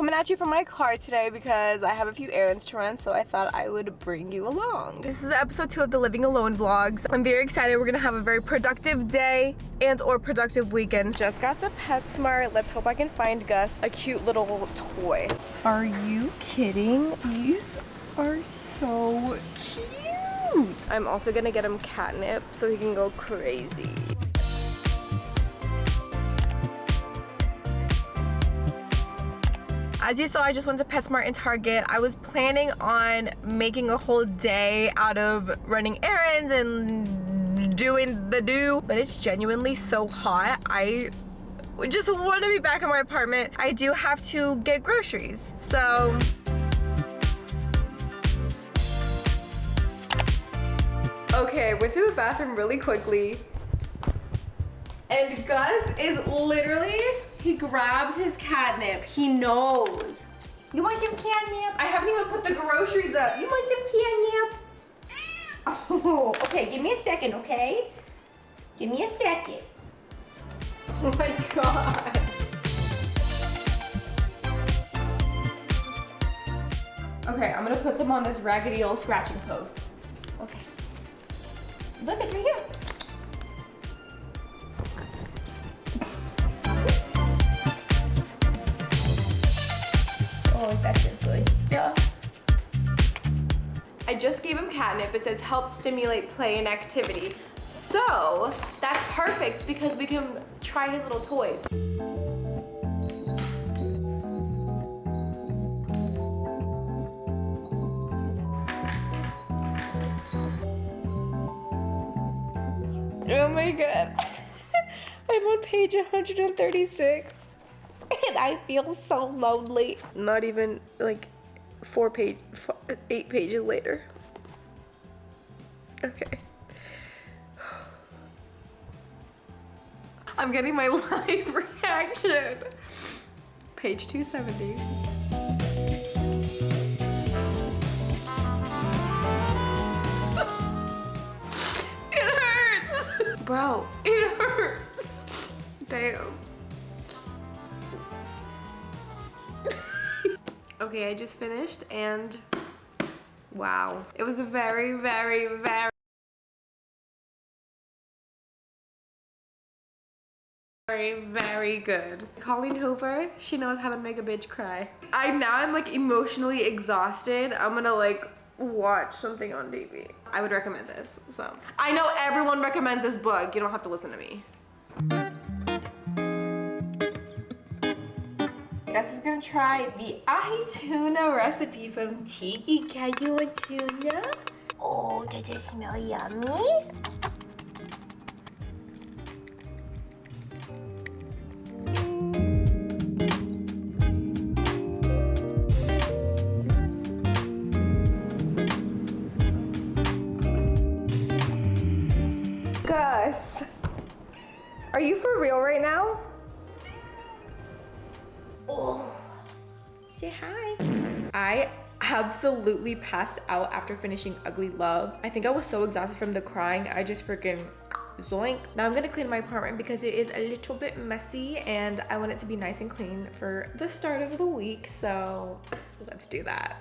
coming at you from my car today because I have a few errands to run, so I thought I would bring you along. This is episode 2 of the Living Alone vlogs. I'm very excited. We're gonna have a very productive day and or productive weekend. Just got to PetSmart. Let's hope I can find Gus a cute little toy. Are you kidding? These are so cute. I'm also gonna get him catnip so he can go crazy. As you saw, I just went to PetSmart and Target. I was planning on making a whole day out of running errands and doing the do, but it's genuinely so hot. I just want to be back in my apartment. I do have to get groceries, so. Okay, went to the bathroom really quickly. And Gus is literally, he grabbed his catnip. He knows. You want some catnip? I haven't even put the groceries up. You want some catnip? Oh, okay, give me a second, okay? Give me a second. Oh my God. Okay, I'm gonna put some on this raggedy old scratching post. Okay. Look, it's right here. Oh, that's the good stuff. I just gave him catnip. It says help stimulate play and activity. So that's perfect because we can try his little toys. Oh my God. I'm on page 136. And I feel so lonely. Not even like 8 pages later. Okay. I'm getting my live reaction. Page 270. It hurts. Bro, it hurts. Damn. Okay, I just finished and wow. It was very, very, very good. Colleen Hoover, she knows how to make a bitch cry. I'm like emotionally exhausted. I'm gonna like watch something on TV. I would recommend this, so. I know everyone recommends this book. You don't have to listen to me. Gus is gonna try the ahi tuna recipe from Tiki Kayu Tuna. Oh, does it smell yummy? Gus, are you for real right now? Oh, say hi. I absolutely passed out after finishing Ugly Love. I think I was so exhausted from the crying, I just freaking zoink. Now I'm gonna clean my apartment because it is a little bit messy and I want it to be nice and clean for the start of the week, so let's do that.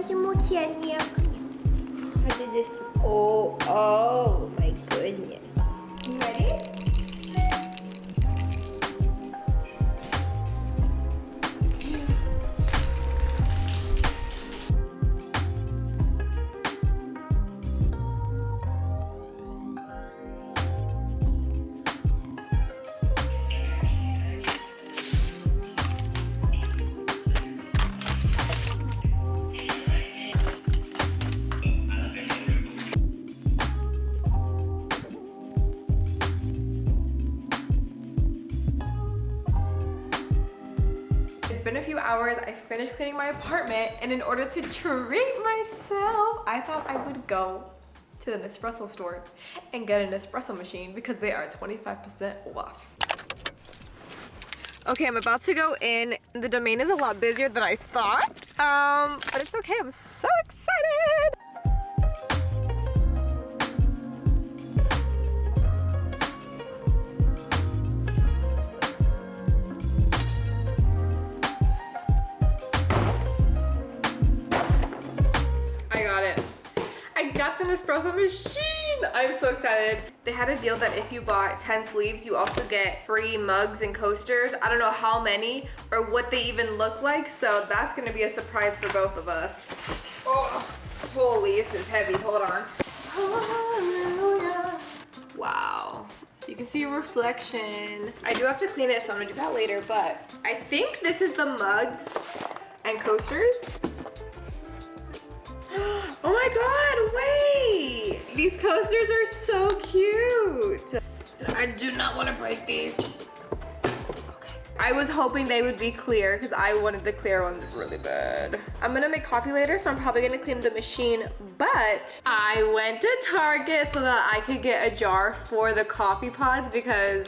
Some more catnip. How does this? Oh my goodness. You ready? Been a few hours. I finished cleaning my apartment, and in order to treat myself, I thought I would go to the Nespresso store and get an espresso machine because they are 25% off. Okay, I'm about to go in. The domain is a lot busier than I thought, but it's okay. I'm so excited. I got it. I got the Nespresso machine. I'm so excited. They had a deal that if you bought 10 sleeves, you also get free mugs and coasters. I don't know how many or what they even look like, so that's gonna be a surprise for both of us. Oh, holy, this is heavy. Hold on. Hallelujah. Wow. You can see a reflection. I do have to clean it, so I'm gonna do that later, but I think this is the mugs and coasters. Oh my god, wait! These coasters are so cute. I do not want to break these. Okay. I was hoping they would be clear because I wanted the clear ones really bad. I'm gonna make coffee later, so I'm probably gonna clean the machine, but I went to Target so that I could get a jar for the coffee pods because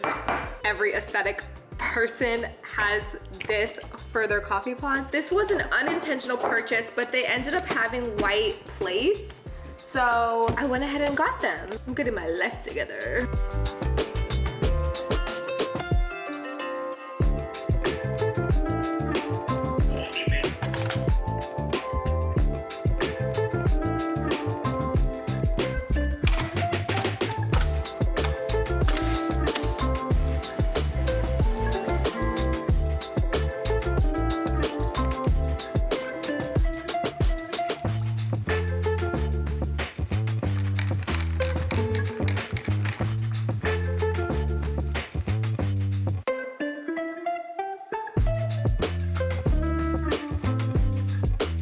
every aesthetic person has this for their coffee pods. This was an unintentional purchase, but they ended up having white plates, so I went ahead and got them. I'm getting my life together.